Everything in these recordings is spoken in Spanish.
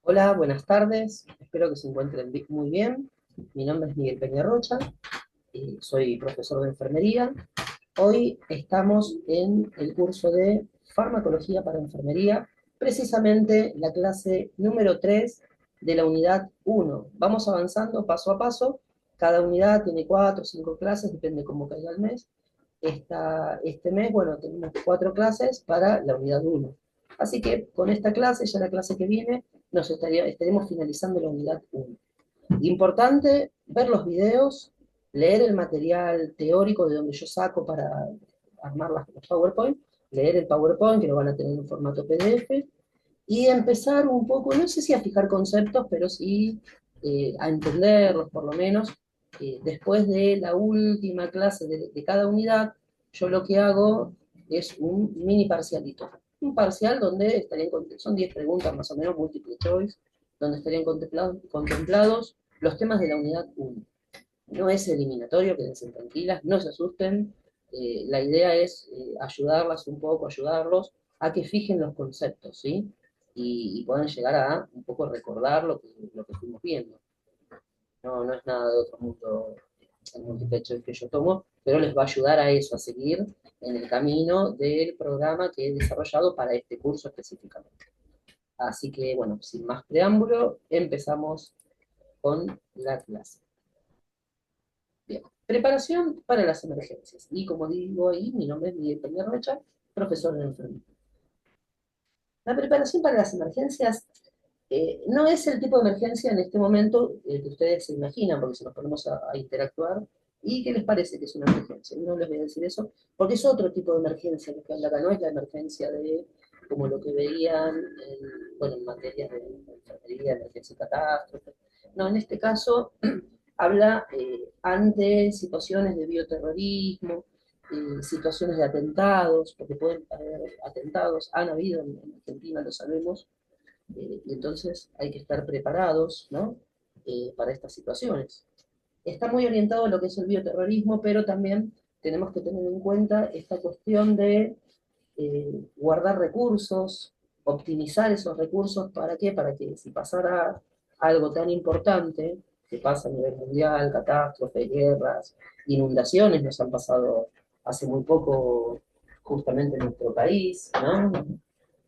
Hola, buenas tardes. Espero que se encuentren muy bien. Mi nombre es Miguel Peñarrocha y soy profesor de enfermería. Hoy estamos en el curso de farmacología para enfermería, precisamente la clase número 3 de la unidad 1. Vamos avanzando paso a paso. Cada unidad tiene 4 o 5 clases, depende cómo caiga el mes. Este mes, bueno, tenemos 4 clases para la unidad 1. Así que con esta clase, ya la clase que viene, estaremos finalizando la unidad 1. Importante ver los videos, leer el material teórico de donde yo saco para armar los PowerPoint, leer el PowerPoint, que lo van a tener en formato PDF, y empezar un poco, no sé si a fijar conceptos, pero sí a entenderlos por lo menos. Después de la última clase de cada unidad, yo lo que hago es un mini parcialito. Un parcial donde son 10 preguntas más o menos, multiple choice, donde estarían contemplados los temas de la unidad 1. No es eliminatorio, quédense tranquilas, no se asusten. La idea es ayudarlas un poco, ayudarlos a que fijen los conceptos, ¿sí? Y puedan llegar a un poco recordar lo que fuimos viendo. No, no es nada de otro mundo el multiple choice que yo tomo, pero les va a ayudar a eso, a seguir en el camino del programa que he desarrollado para este curso específicamente. Así que, bueno, sin más preámbulo, empezamos con la clase. Bien, preparación para las emergencias. Y como digo ahí, mi nombre es Miguel Peña Rocha, profesor de enfermería. La preparación para las emergencias no es el tipo de emergencia en este momento que ustedes se imaginan, porque si nos ponemos a interactuar, ¿y qué les parece que es una emergencia? No les voy a decir eso, porque es otro tipo de emergencia lo que habla acá, no es la emergencia de, como lo que veían bueno, en materia de enfermería, emergencia y catástrofe. No, en este caso habla ante situaciones de bioterrorismo, situaciones de atentados, porque pueden haber atentados, han habido en Argentina, lo sabemos, y entonces hay que estar preparados, ¿no? Para estas situaciones. Está muy orientado a lo que es el bioterrorismo, pero también tenemos que tener en cuenta esta cuestión de guardar recursos, optimizar esos recursos, ¿para qué? Para que si pasara algo tan importante, que pasa a nivel mundial, catástrofes, guerras, inundaciones, nos han pasado hace muy poco justamente en nuestro país, ¿no?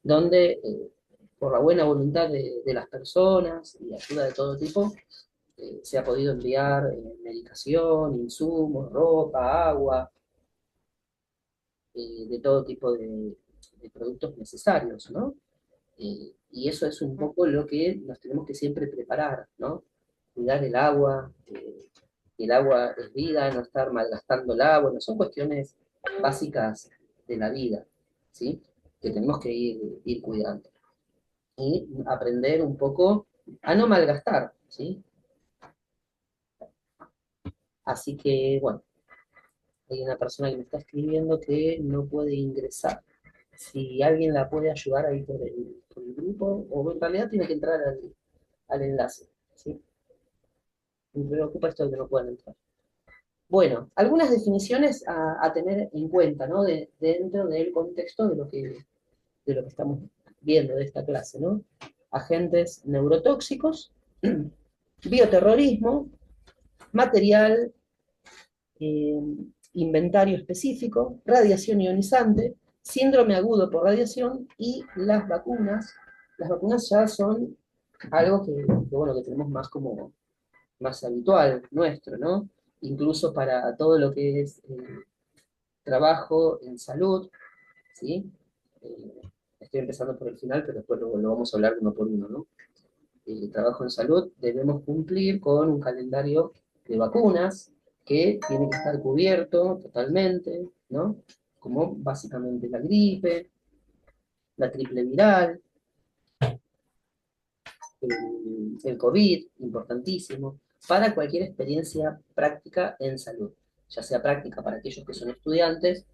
Donde por la buena voluntad de las personas y ayuda de todo tipo, se ha podido enviar medicación, insumos, ropa, agua, de todo tipo de productos necesarios, ¿no? Y eso es un poco lo que nos tenemos que siempre preparar, ¿no? Cuidar el agua es vida, no estar malgastando el agua, no son cuestiones básicas de la vida, ¿sí? Que tenemos que ir cuidando. Y aprender un poco a no malgastar, ¿sí? Así que, bueno, hay una persona que me está escribiendo que no puede ingresar. Si alguien la puede ayudar ahí por el grupo, o en realidad tiene que entrar al enlace, ¿sí? Me preocupa esto de que no puedan entrar. Bueno, algunas definiciones a tener en cuenta, ¿no? Dentro del contexto de lo que estamos viendo de esta clase, ¿no? Agentes neurotóxicos, bioterrorismo, material, eh, inventario específico, radiación ionizante, síndrome agudo por radiación y las vacunas. Las vacunas ya son algo bueno, que tenemos más como más habitual nuestro, ¿no? Incluso para todo lo que es trabajo en salud, ¿sí? Eh, Estoy empezando por el final, pero después lo vamos a hablar uno por uno, ¿no? Trabajo en salud, debemos cumplir con un calendario de vacunas que tiene que estar cubierto totalmente, ¿no? Como básicamente la gripe, la triple viral, el COVID, importantísimo, para cualquier experiencia práctica en salud, ya sea práctica para aquellos que son estudiantes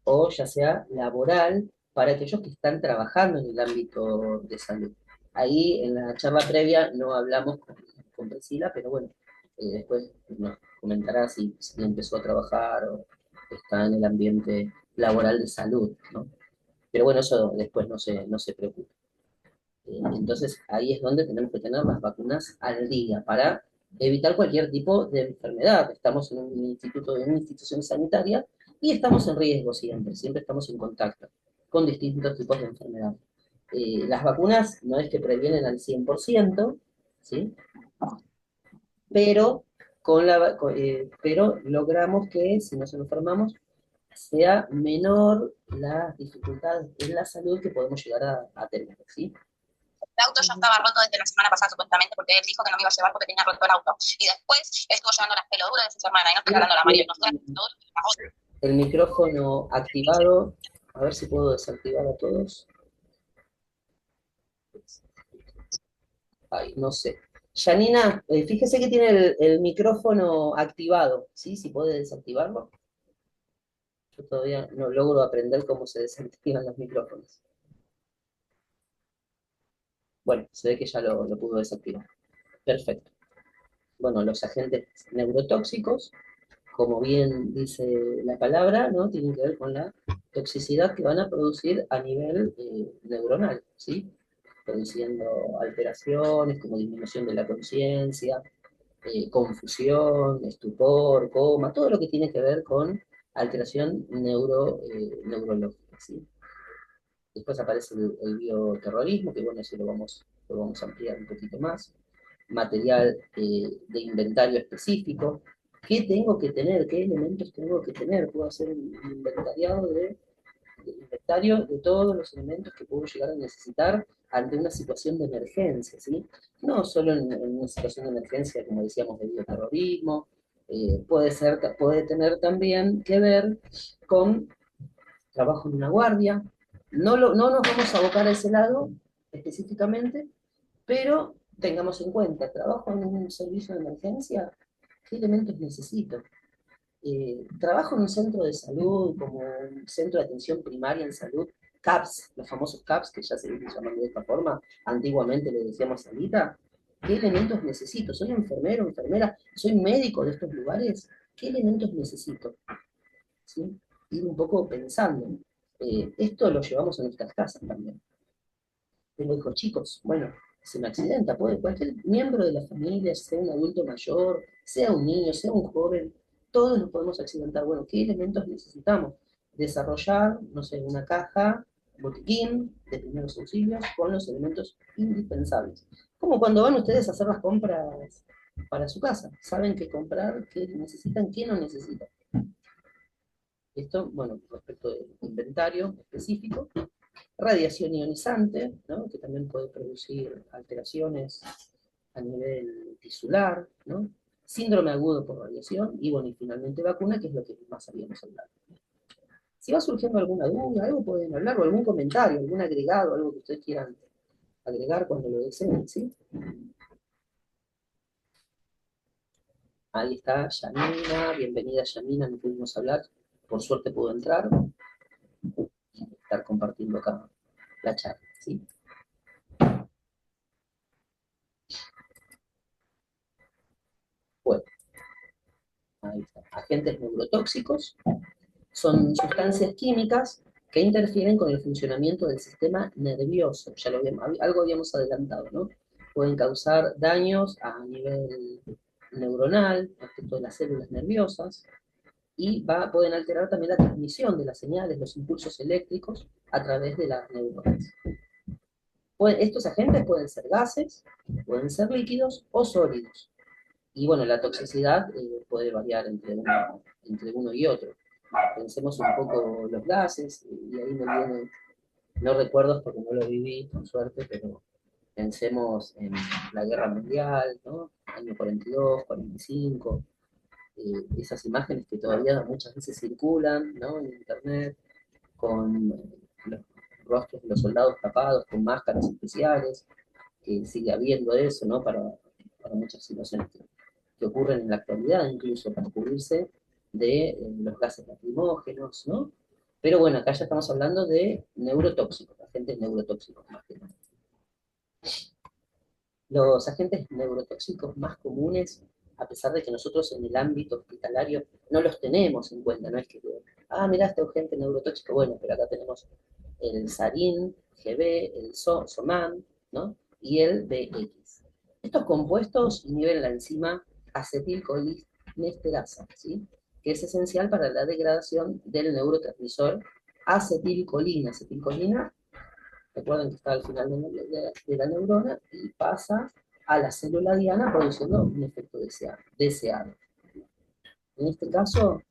o ya sea laboral para aquellos que están trabajando en el ámbito de salud. Ahí en la charla previa no hablamos con Priscila, pero bueno, después nos comentará si empezó a trabajar o está en el ambiente laboral de salud, ¿no? Pero bueno, eso después no se preocupe. Entonces ahí es donde tenemos que tener las vacunas al día para evitar cualquier tipo de enfermedad. Estamos en un instituto, en una institución sanitaria y estamos en riesgo siempre, siempre estamos en contacto con distintos tipos de enfermedad. Las vacunas no es que previenen al 100%, ¿sí? Pero, pero logramos que si nos enfermamos sea menor las dificultades en la salud que podemos llegar a tener, ¿sí? El auto ya estaba roto desde la semana pasada, supuestamente, porque él dijo que no me iba a llevar porque tenía roto el auto. Y después estuvo llevando las peloduras de su hermana y no está Tiene regalando la María. Nos trae todo el micrófono activado, a ver si puedo desactivar a todos. Ay, no sé. Janina, fíjese que tiene el micrófono activado, ¿sí? Si puede desactivarlo. Yo todavía no logro aprender cómo se desactivan los micrófonos. Bueno, se ve que ya lo pudo desactivar. Perfecto. Bueno, los agentes neurotóxicos, como bien dice la palabra, ¿no? Tienen que ver con la toxicidad que van a producir a nivel neuronal, ¿sí? Produciendo alteraciones como disminución de la conciencia, confusión, estupor, coma, todo lo que tiene que ver con alteración neurológica, ¿sí? Después aparece el bioterrorismo, que bueno, eso lo vamos a ampliar un poquito más. Material de inventario específico. ¿Qué tengo que tener? ¿Qué elementos tengo que tener? Puedo hacer un inventariado de inventario de todos los elementos que puedo llegar a necesitar ante una situación de emergencia, ¿sí? No solo en una situación de emergencia, como decíamos, de bioterrorismo, puede tener también que ver con trabajo en una guardia. No nos vamos a abocar a ese lado específicamente, pero tengamos en cuenta, trabajo en un servicio de emergencia, ¿qué elementos necesito? Trabajo en un centro de salud, como un centro de atención primaria en salud, CAPS, los famosos CAPS, que ya se vienen llamando de esta forma, antiguamente le decíamos salita. ¿Qué elementos necesito? ¿Soy enfermero, enfermera? ¿Soy médico de estos lugares? ¿Qué elementos necesito? ¿Sí? Ir un poco pensando. Esto lo llevamos a nuestras casas también. Tengo hijos chicos, bueno, se me accidenta, puede cualquier miembro de la familia, sea un adulto mayor, sea un niño, sea un joven, todos nos podemos accidentar. Bueno, ¿qué elementos necesitamos? Desarrollar, no sé, una caja, botiquín de primeros auxilios con los elementos indispensables. Como cuando van ustedes a hacer las compras para su casa, saben qué comprar, qué necesitan, qué no necesitan. Esto, bueno, respecto del inventario específico, radiación ionizante, ¿no? Que también puede producir alteraciones a nivel tisular, ¿no? Síndrome agudo por radiación y, bueno, y finalmente vacuna, que es lo que más habíamos hablado. Si va surgiendo alguna duda, algo pueden hablar, o algún comentario, algún agregado, algo que ustedes quieran agregar cuando lo deseen, ¿sí? Ahí está Yamina, bienvenida Yamina, no pudimos hablar, por suerte pudo entrar, estar compartiendo acá la charla, ¿sí? Bueno, ahí está. Agentes neurotóxicos son sustancias químicas que interfieren con el funcionamiento del sistema nervioso. Ya algo habíamos adelantado, ¿no? Pueden causar daños a nivel neuronal, respecto de las células nerviosas, y pueden alterar también la transmisión de las señales, los impulsos eléctricos a través de las neuronas. Estos agentes pueden ser gases, pueden ser líquidos o sólidos. Y bueno, la toxicidad puede variar entre uno y otro. Pensemos un poco los gases, y ahí me vienen, no recuerdo porque no lo viví, por suerte, pero pensemos en la guerra mundial, ¿no? Año 42, 45, esas imágenes que todavía muchas veces circulan, ¿no? En internet, con los rostros de los soldados tapados con máscaras especiales, que sigue habiendo eso, ¿no? Para muchas situaciones que ocurren en la actualidad, incluso para cubrirse de los gases lacrimógenos, ¿no? Pero bueno, acá ya estamos hablando de neurotóxicos, agentes neurotóxicos más que nada. Los agentes neurotóxicos más comunes, a pesar de que nosotros en el ámbito hospitalario no los tenemos en cuenta, no es que, mira, este agente neurotóxico, bueno, pero acá tenemos el sarín, GB, el SOMAN, ¿no? Y el BX. Estos compuestos inhiben la enzima acetilcolinesterasa, ¿sí? Que es esencial para la degradación del neurotransmisor acetilcolina. Acetilcolina, recuerden que está al final de la neurona y pasa a la célula diana produciendo un efecto deseado. En este caso,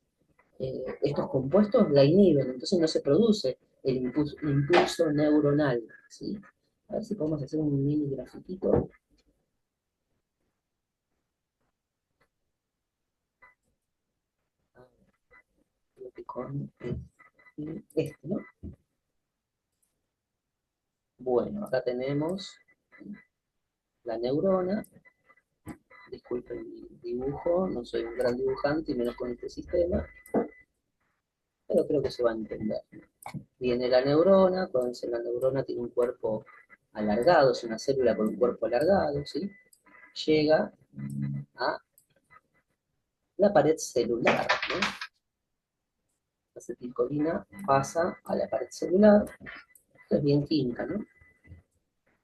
estos compuestos la inhiben, entonces no se produce el impulso neuronal, ¿sí? A ver si podemos hacer un mini grafiquito. Creo que con este, ¿no? Bueno, acá tenemos la neurona. Disculpen mi dibujo, no soy un gran dibujante y menos con este sistema, pero creo que se va a entender. Viene la neurona, acuérdense, la neurona tiene un cuerpo alargado, es una célula con un cuerpo alargado, ¿sí? Llega a la pared celular, ¿no? La acetilcolina pasa a la pared celular, esto es bien química, ¿no?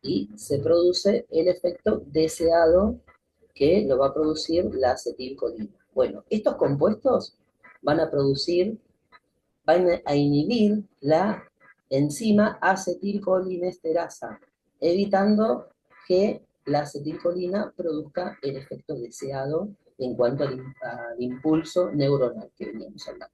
Y se produce el efecto deseado que lo va a producir la acetilcolina. Bueno, estos compuestos van a producir, van a inhibir la enzima acetilcolinesterasa, evitando que la acetilcolina produzca el efecto deseado en cuanto al impulso neuronal que veníamos hablando.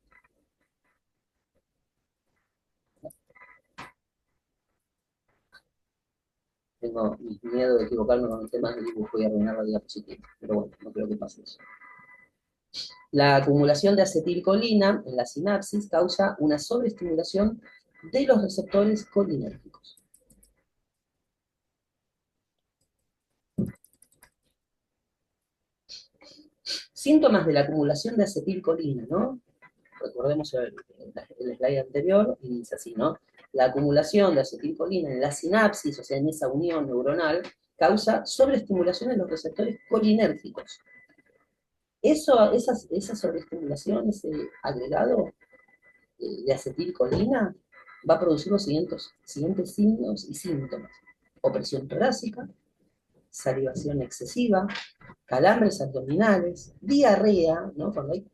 Tengo miedo de equivocarme con los temas de dibujo y arruinar la diapositiva, pero bueno, no creo que pase eso. La acumulación de acetilcolina en la sinapsis causa una sobreestimulación de los receptores colinérgicos. Síntomas de la acumulación de acetilcolina, ¿no? Recordemos el slide anterior, y dice así, ¿no? La acumulación de acetilcolina en la sinapsis, o sea, en esa unión neuronal, causa sobreestimulación en los receptores colinérgicos. Esa sobreestimulación, ese agregado de acetilcolina, va a producir los siguientes signos y síntomas. Opresión torácica, salivación excesiva, calambres abdominales, diarrea, ¿no? Cuando hay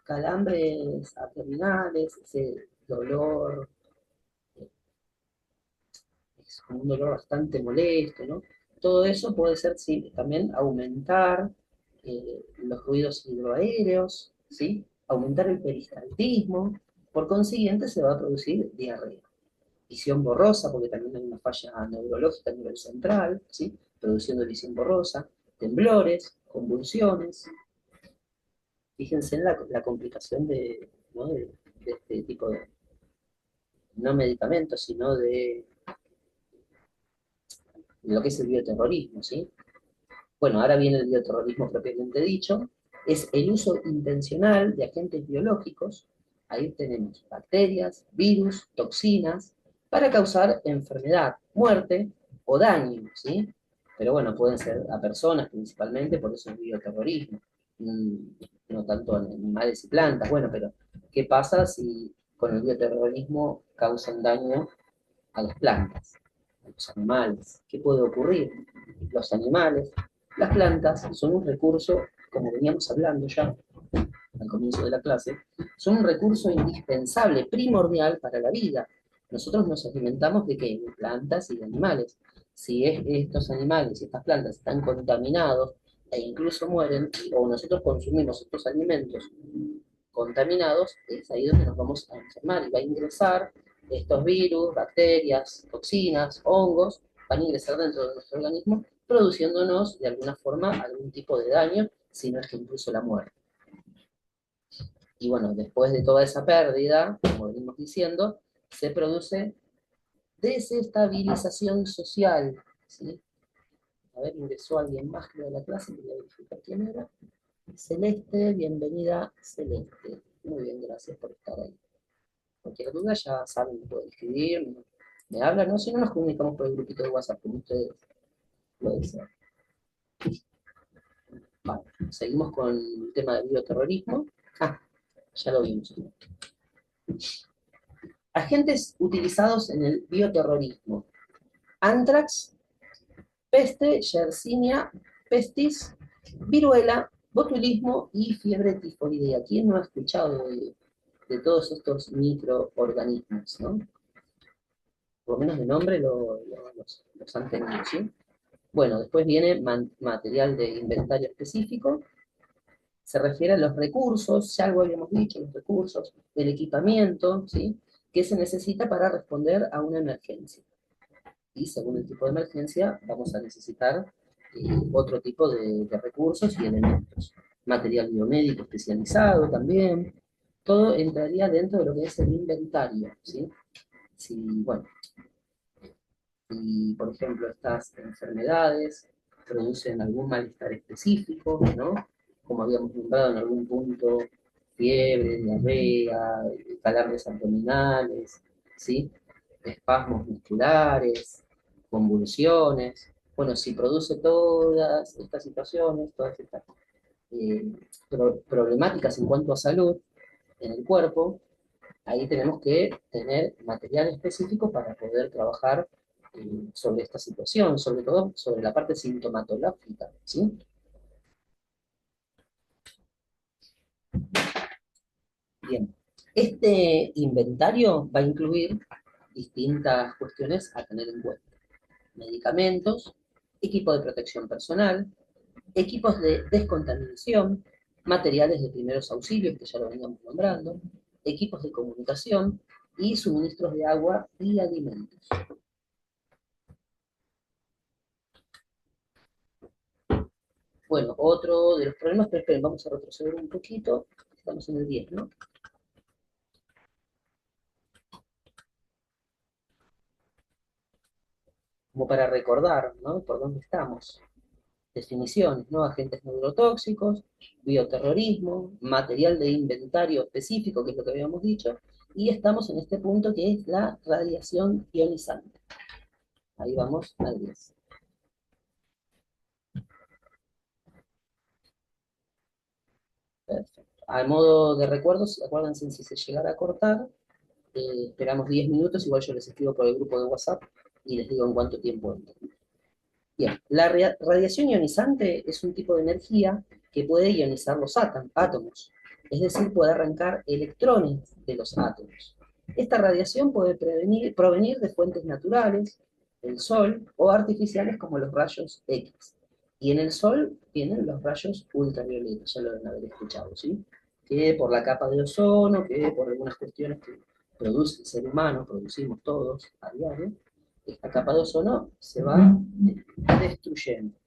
calambres abdominales, ese dolor, es un dolor bastante molesto, ¿no? Todo eso puede ser, sí, también aumentar los ruidos hidroaéreos, ¿sí? Aumentar el peristaltismo, por consiguiente se va a producir diarrea. Visión borrosa, porque también hay una falla neurológica a nivel central, ¿sí? Produciendo visión borrosa, temblores, convulsiones. Fíjense en la complicación ¿no? de este tipo de, no medicamentos, sino de lo que es el bioterrorismo, ¿sí? Bueno, ahora viene el bioterrorismo propiamente dicho, es el uso intencional de agentes biológicos, ahí tenemos bacterias, virus, toxinas, para causar enfermedad, muerte o daño, ¿sí? Pero bueno, pueden ser a personas principalmente, por eso es bioterrorismo, no tanto a animales y plantas. Bueno, pero ¿qué pasa si con el bioterrorismo causan daño a las plantas, a los animales? ¿Qué puede ocurrir? Los animales, las plantas son un recurso, como veníamos hablando ya al comienzo de la clase, son un recurso indispensable, primordial para la vida. Nosotros nos alimentamos de qué? De plantas y de animales. Si estos animales y estas plantas están contaminados e incluso mueren, o nosotros consumimos estos alimentos contaminados, es ahí donde nos vamos a enfermar y va a ingresar estos virus, bacterias, toxinas, hongos, van a ingresar dentro de nuestro organismo, produciéndonos de alguna forma algún tipo de daño, si no es que incluso la muerte. Y bueno, después de toda esa pérdida, como venimos diciendo, se produce desestabilización social, ¿sí? A ver, ingresó alguien más que de la clase, quería verificar quién era. Celeste, bienvenida Celeste. Muy bien, gracias por estar ahí. Cualquier duda ya saben, me pueden escribir, me hablan, ¿no? Si no, nos comunicamos por el grupito de WhatsApp, como ustedes lo desean. Vale, seguimos con el tema del bioterrorismo. Ah, ya lo vimos. Agentes utilizados en el bioterrorismo. Anthrax, peste, Yersinia pestis, viruela, botulismo y fiebre tifoidea. ¿Quién no ha escuchado de todos estos microorganismos, ¿no? Por lo menos de nombre los han tenido, ¿sí? Bueno, después viene material de inventario específico, se refiere a los recursos, ya algo habíamos dicho, los recursos, el equipamiento, ¿sí? Que se necesita para responder a una emergencia. Y según el tipo de emergencia, vamos a necesitar otro tipo de recursos y elementos. Material biomédico especializado también, todo entraría dentro de lo que es el inventario, ¿sí? Si, bueno, y, por ejemplo, estas enfermedades producen algún malestar específico, ¿no? Como habíamos nombrado en algún punto, fiebre, diarrea, calambres abdominales, ¿sí? Espasmos musculares, convulsiones. Bueno, si produce todas estas situaciones, todas estas eh, problemáticas en cuanto a salud en el cuerpo, ahí tenemos que tener material específico para poder trabajar sobre esta situación, sobre todo sobre la parte sintomatológica, ¿sí? Bien, este inventario va a incluir distintas cuestiones a tener en cuenta. Medicamentos, equipo de protección personal, equipos de descontaminación, materiales de primeros auxilios, que ya lo veníamos nombrando, equipos de comunicación y suministros de agua y alimentos. Bueno, otro de los problemas, pero esperen, vamos a retroceder un poquito, estamos en el 10, ¿no? Como para recordar, ¿no? Por dónde estamos. Definiciones, ¿no? Agentes neurotóxicos, bioterrorismo, material de inventario específico, que es lo que habíamos dicho, y estamos en este punto que es la radiación ionizante. Ahí vamos al 10. Perfecto. A modo de recuerdos, acuérdense si se llegara a cortar, esperamos 10 minutos, igual yo les escribo por el grupo de WhatsApp y les digo en cuánto tiempo entra. Bien, la radiación ionizante es un tipo de energía que puede ionizar los átomos, es decir, puede arrancar electrones de los átomos. Esta radiación puede provenir de fuentes naturales, el Sol, o artificiales como los rayos X. Y en el Sol tienen los rayos ultravioletas, ya lo deben haber escuchado, ¿sí? Que por la capa de ozono, que por algunas cuestiones que produce el ser humano, producimos todos a diario, esta capa de ozono se va destruyendo.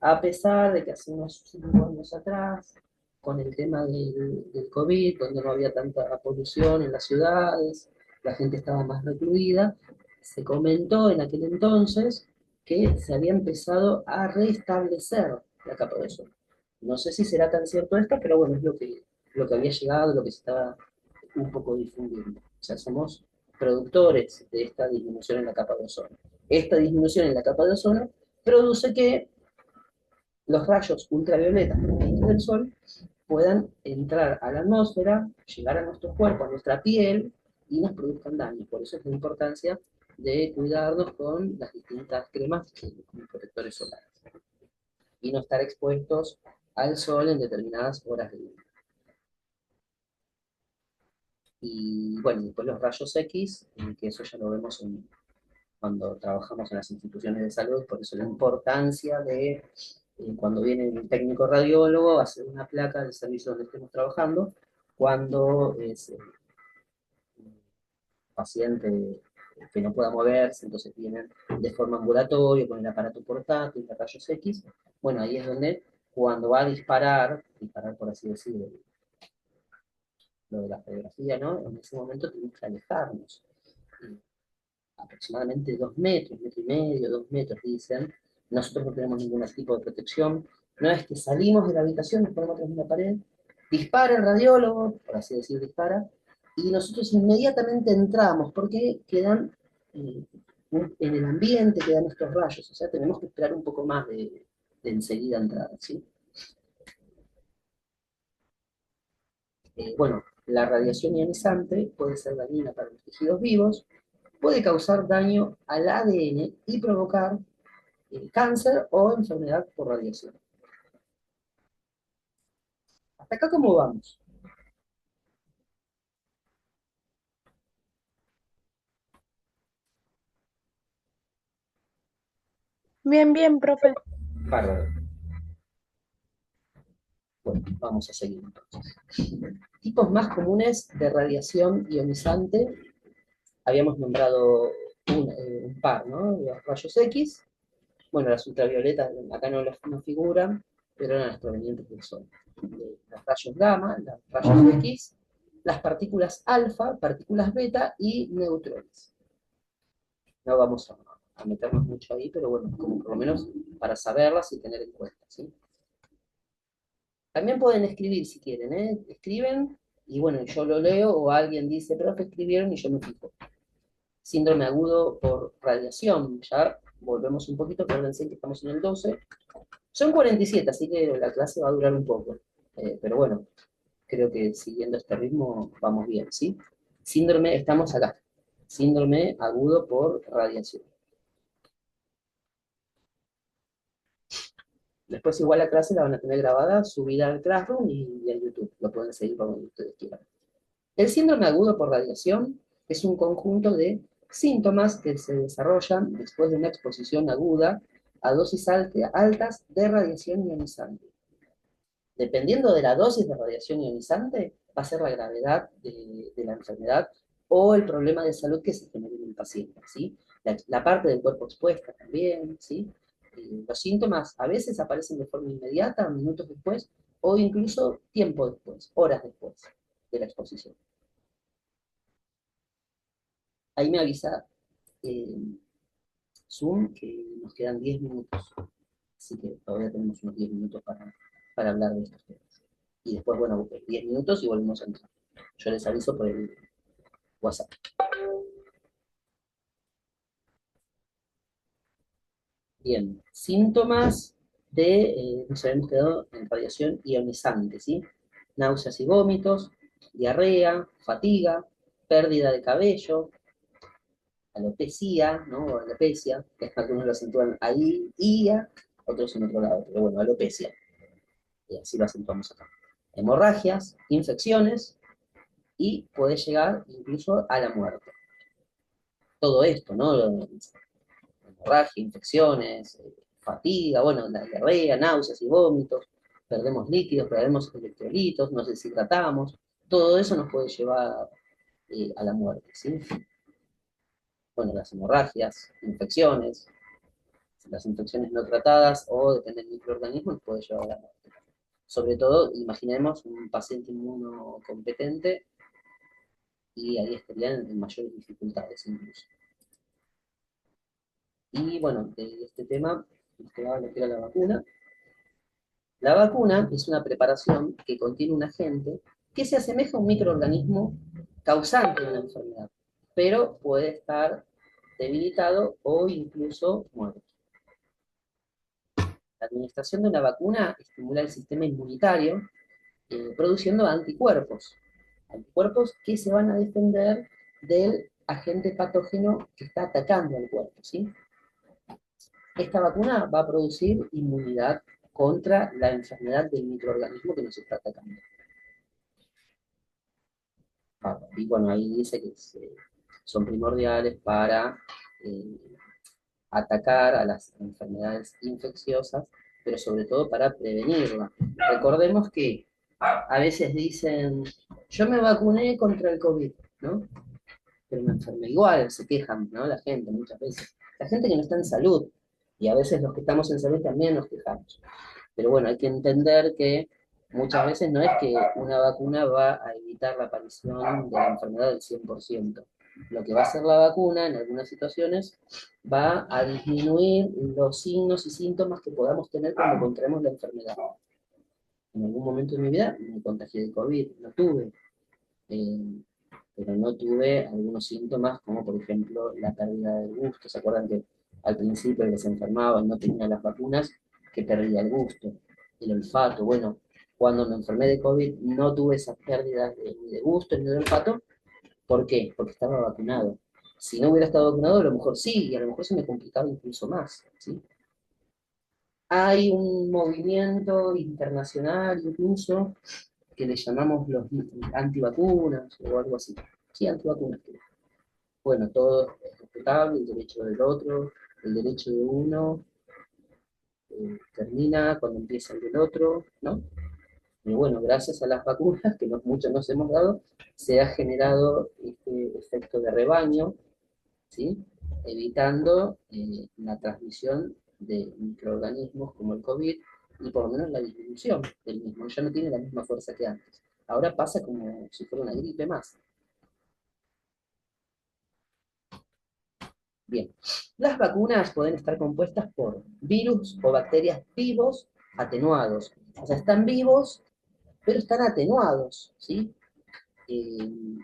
A pesar de que hace unos 5 años atrás, con el tema del COVID, donde no había tanta polución en las ciudades, la gente estaba más recluida, se comentó en aquel entonces que se había empezado a restablecer la capa de ozono. No sé si será tan cierto esto, pero bueno, es lo que había llegado, lo que se estaba un poco difundiendo. O sea, somos productores de esta disminución en la capa de ozono. Esta disminución en la capa de ozono produce que los rayos ultravioletas provenientes del Sol puedan entrar a la atmósfera, llegar a nuestro cuerpo, a nuestra piel, y nos produzcan daño. Por eso es la importancia de cuidarnos con las distintas cremas como protectores solares y no estar expuestos al sol en determinadas horas del día. Y bueno, después los rayos X, que eso ya lo vemos cuando trabajamos en las instituciones de salud, por eso la importancia de cuando viene un técnico radiólogo, hacer una placa del servicio donde estemos trabajando, cuando es un paciente que no pueda moverse, entonces vienen de forma ambulatoria con el aparato portátil, de rayos X, bueno, ahí es donde cuando va a disparar por así decirlo, lo de la radiografía, ¿no? En ese momento tenemos que alejarnos. Aproximadamente 2 metros, metro y medio, 2 metros, dicen. Nosotros no tenemos ningún tipo de protección. No es que salimos de la habitación, nos ponemos tras una pared, dispara el radiólogo, por así decir, dispara, y nosotros inmediatamente entramos, porque quedan en el ambiente, quedan estos rayos, o sea, tenemos que esperar un poco más de enseguida entrada, ¿sí? Bueno, la radiación ionizante puede ser dañina para los tejidos vivos, puede causar daño al ADN y provocar cáncer o enfermedad por radiación. ¿Hasta acá cómo vamos? Bien, bien, profe. Bárbaro. Bueno, vamos a seguir entonces. Tipos más comunes de radiación ionizante. Habíamos nombrado un par, ¿no? Los rayos X. Bueno, las ultravioletas acá no figuran, pero eran las provenientes del Sol. Los rayos gamma, los rayos X, las partículas alfa, partículas beta y neutrones. No vamos a meternos mucho ahí, pero bueno, como por lo menos para saberlas y tener en cuenta, ¿sí? También pueden escribir si quieren, ¿eh? Escriben y bueno, yo lo leo o alguien dice, pero que escribieron y yo me fijo. Síndrome agudo por radiación, ya volvemos un poquito, acuérdense que estamos en el 12. Son 47, así que la clase va a durar un poco. Pero bueno, creo que siguiendo este ritmo vamos bien, ¿sí? Síndrome, estamos acá. Síndrome agudo por radiación. Después igual la clase la van a tener grabada, subida al Classroom y a YouTube. Lo pueden seguir como ustedes quieran. El síndrome agudo por radiación es un conjunto de síntomas que se desarrollan después de una exposición aguda a dosis altas de radiación ionizante. Dependiendo de la dosis de radiación ionizante, va a ser la gravedad de la enfermedad o el problema de salud que se genere en el paciente, ¿sí? La parte del cuerpo expuesta también, ¿sí? Los síntomas a veces aparecen de forma inmediata, minutos después, o incluso tiempo después, horas después de la exposición. Ahí me avisa eh, Zoom que nos quedan 10 minutos, así que todavía tenemos unos 10 minutos para hablar de estos temas. Y después, bueno, 10 minutos y volvemos a entrar. Yo les aviso por el WhatsApp. Bien, síntomas nos habíamos quedado en radiación ionizante, ¿sí? Náuseas y vómitos, diarrea, fatiga, pérdida de cabello, alopecia, ¿no? O alopecia, que algunos lo acentúan ahí, IA, otros en otro lado, pero bueno, alopecia, y así lo acentuamos acá. Hemorragias, infecciones, y puede llegar incluso a la muerte. Todo esto, ¿no? Hemorragia, infecciones, fatiga, bueno, la diarrea, náuseas y vómitos, perdemos líquidos, perdemos electrolitos, nos deshidratamos, todo eso nos puede llevar a la muerte, ¿sí? Bueno, las hemorragias, infecciones, las infecciones no tratadas o depende del microorganismo nos puede llevar a la muerte. Sobre todo, imaginemos un paciente inmunocompetente y ahí estarían en mayores dificultades incluso. Y bueno, de este tema nos quedaba lo que era la vacuna. La vacuna es una preparación que contiene un agente que se asemeja a un microorganismo causante de una enfermedad, pero puede estar debilitado o incluso muerto. La administración de una vacuna estimula el sistema inmunitario produciendo anticuerpos, anticuerpos que se van a defender del agente patógeno que está atacando al cuerpo, ¿sí? Esta vacuna va a producir inmunidad contra la enfermedad del microorganismo que nos está atacando. Y bueno, ahí dice que son primordiales para eh, atacar a las enfermedades infecciosas, pero sobre todo para prevenirlas. Recordemos que a veces dicen, yo me vacuné contra el COVID, ¿no? Pero me enfermé igual, se quejan, ¿no? La gente muchas veces. La gente que no está en salud, y a veces los que estamos en salud también nos quejamos. Pero bueno, hay que entender que muchas veces no es que una vacuna va a evitar la aparición de la enfermedad del 100%. Lo que va a hacer la vacuna en algunas situaciones va a disminuir los signos y síntomas que podamos tener cuando contraemos la enfermedad. En algún momento de mi vida me contagié de COVID, lo tuve, eh, pero no tuve algunos síntomas como por ejemplo la pérdida del gusto. ¿Se acuerdan que al principio que se enfermaban no tenían las vacunas, que perdía el gusto, el olfato? Bueno, cuando me enfermé de COVID no tuve esas pérdidas ni de gusto ni de olfato. ¿Por qué? Porque estaba vacunado. Si no hubiera estado vacunado, a lo mejor sí, y a lo mejor se me complicaba incluso más, ¿sí? Hay un movimiento internacional incluso que le llamamos los antivacunas o algo así. Sí, antivacunas. Bueno, todo es respetable, el derecho del otro, el derecho de uno termina cuando empieza el del otro, ¿no? Y bueno, gracias a las vacunas, que muchos nos hemos dado, se ha generado este efecto de rebaño, ¿sí? Evitando la transmisión de microorganismos como el COVID y por lo menos la disminución del mismo. Ya no tiene la misma fuerza que antes. Ahora pasa como si fuera una gripe más. Bien, las vacunas pueden estar compuestas por virus o bacterias vivos atenuados. O sea, están vivos, pero están atenuados, ¿sí? Eh,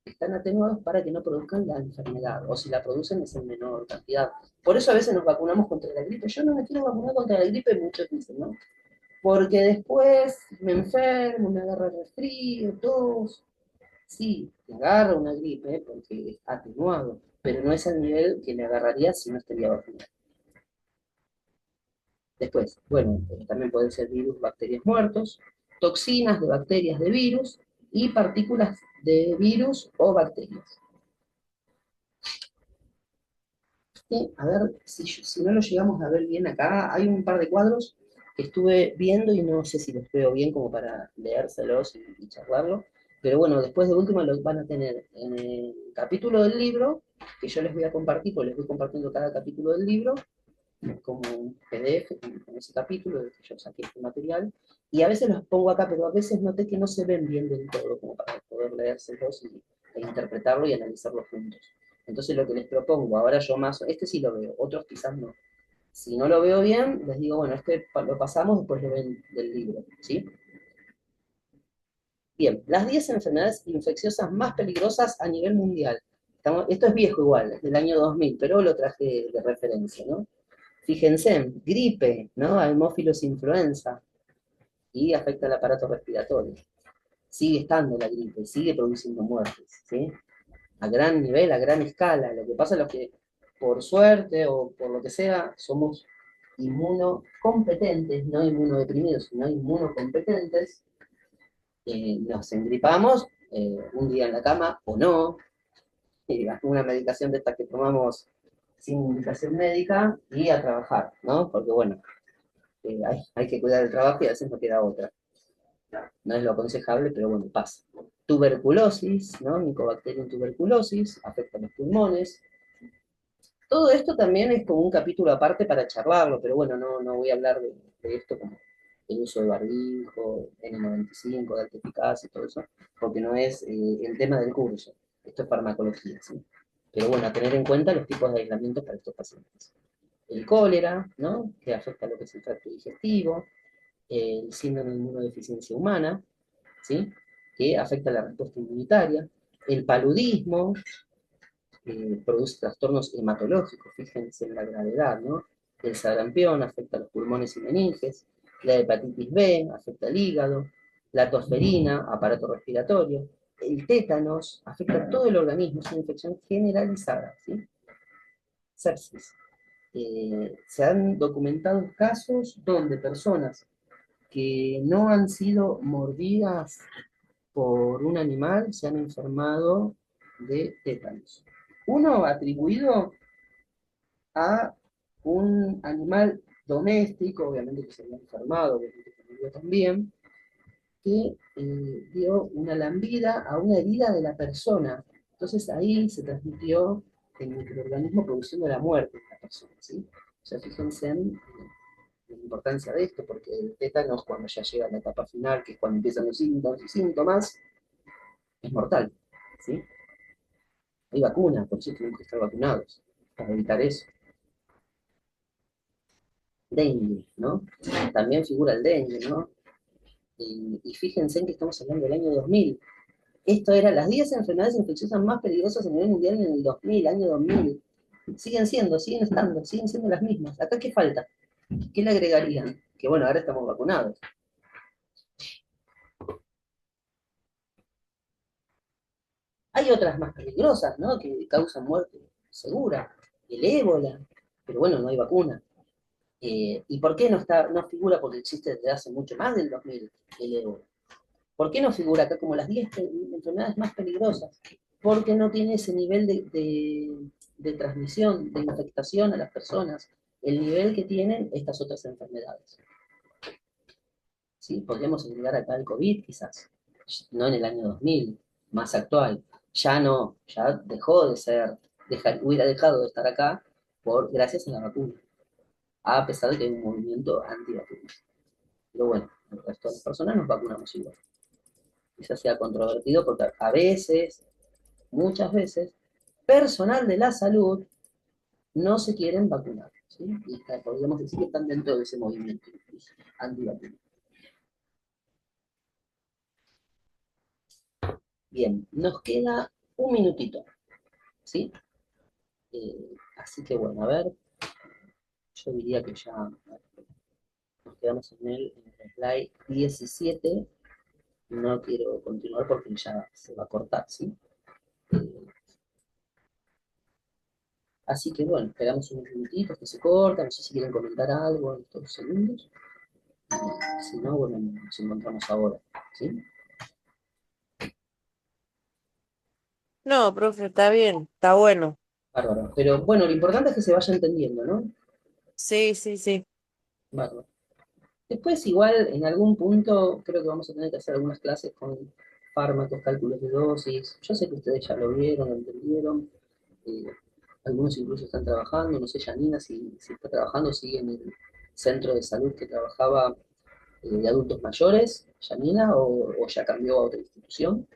Están atenuados para que no produzcan la enfermedad, o si la producen es en menor cantidad. Por eso a veces nos vacunamos contra la gripe. Yo no me quiero vacunar contra la gripe, muchos dicen, ¿no? Porque después me enfermo, me agarra resfrío, tos. Sí, te agarra una gripe porque es atenuado, pero no es al nivel que le agarraría si no estaría vacunado. Después, bueno, también pueden ser virus, bacterias muertos, toxinas de bacterias de virus y partículas de virus o bacterias. A ver, si no lo llegamos a ver bien acá, hay un par de cuadros que estuve viendo y no sé si los veo bien como para leérselos y charlarlo, pero bueno, después de último los van a tener en el capítulo del libro, que yo les voy a compartir, porque les voy compartiendo cada capítulo del libro, como un PDF con ese capítulo de que yo saqué este material, y a veces los pongo acá, pero a veces noté que no se ven bien del todo, como para poder leérselos e interpretarlo y analizarlo juntos. Entonces lo que les propongo, ahora yo más, este sí lo veo, otros quizás no. Si no lo veo bien, les digo, bueno, este lo pasamos, después lo ven del libro, ¿sí? Bien, las 10 enfermedades infecciosas más peligrosas a nivel mundial. Esto es viejo igual, es del año 2000, pero lo traje de referencia, ¿no? Fíjense, gripe, ¿no? Hemófilos influenza, y afecta el aparato respiratorio. Sigue estando la gripe, sigue produciendo muertes, ¿sí? A gran nivel, a gran escala. Lo que pasa es que, por suerte o por lo que sea, somos inmunocompetentes, no inmunodeprimidos, sino inmunocompetentes. Nos engripamos un día en la cama o no, una medicación de estas que tomamos sin indicación médica y a trabajar, ¿no? Porque bueno, hay que cuidar el trabajo y a veces no queda otra. No es lo aconsejable, pero bueno, pasa. Tuberculosis, ¿no? Mycobacterium tuberculosis, afecta los pulmones. Todo esto también es como un capítulo aparte para charlarlo, pero bueno, no voy a hablar de esto como el uso de barbijo, N95, de alta eficacia y todo eso, porque no es el tema del curso. Esto es farmacología, ¿sí? Pero bueno, a tener en cuenta los tipos de aislamiento para estos pacientes. El cólera, ¿no? Que afecta lo que es el tracto digestivo, el síndrome de inmunodeficiencia humana, ¿sí? Que afecta la respuesta inmunitaria, el paludismo, produce trastornos hematológicos, fíjense en la gravedad, ¿no? El sarampión afecta los pulmones y meninges, la hepatitis B afecta el hígado, la tosferina, aparato respiratorio, el tétanos afecta todo el organismo, es una infección generalizada, ¿sí? Sepsis. Se han documentado casos donde personas que no han sido mordidas por un animal se han enfermado de tétanos. Uno atribuido a un animal doméstico, obviamente que se había enfermado, obviamente que murió también, que dio una lambida a una herida de la persona. Entonces ahí se transmitió el microorganismo produciendo la muerte de la persona, ¿sí? O sea, fíjense en la importancia de esto, porque el tétanos, cuando ya llega a la etapa final, que es cuando empiezan los síntomas, es mortal, ¿sí? Hay vacunas, por eso tenemos que estar vacunados, para evitar eso. Dengue, ¿no? También figura el dengue, ¿no? Y fíjense en que estamos hablando del año 2000. Esto era las 10 enfermedades infecciosas más peligrosas a nivel mundial en el 2000, año 2000. Siguen siendo, siguen estando, siguen siendo las mismas. ¿Acá qué falta? ¿Qué le agregarían? Que bueno, ahora estamos vacunados. Hay otras más peligrosas, ¿no? Que causan muerte segura. El ébola. Pero bueno, no hay vacuna. ¿Y por qué no figura? Porque existe desde hace mucho más del 2000 el ébola. ¿Por qué no figura acá como las 10 enfermedades más peligrosas? Porque no tiene ese nivel de transmisión, de infectación a las personas, el nivel que tienen estas otras enfermedades. ¿Sí? Podríamos agregar acá el COVID quizás, no en el año 2000, más actual. Ya no, ya dejó de ser, hubiera dejado de estar acá gracias a la vacuna, a pesar de que hay un movimiento antivacunas. Pero bueno, el resto de las personas nos vacunamos igual. Quizás sea controvertido porque a veces, muchas veces, personal de la salud no se quieren vacunar. ¿Sí? Y podríamos decir que están dentro de ese movimiento antivacunas. Bien, nos queda un minutito, ¿sí? Así que bueno, a ver, yo diría que ya nos quedamos en el slide 17. No quiero continuar porque ya se va a cortar, ¿sí? Eh, Así que bueno, esperamos unos minutitos que se corta, no sé si quieren comentar algo en estos segundos. Si no, bueno, nos encontramos ahora, ¿sí? No, profe, está bien, está bueno. Bárbaro. Pero bueno, lo importante es que se vaya entendiendo, ¿no? Sí, sí, sí. Bárbaro. Después, igual, en algún punto, creo que vamos a tener que hacer algunas clases con fármacos, cálculos de dosis. Yo sé que ustedes ya lo vieron, lo entendieron. eh, Algunos incluso están trabajando, no sé, Janina, si está trabajando, sigue en el centro de salud que trabajaba de adultos mayores, Janina, o ya cambió a otra institución.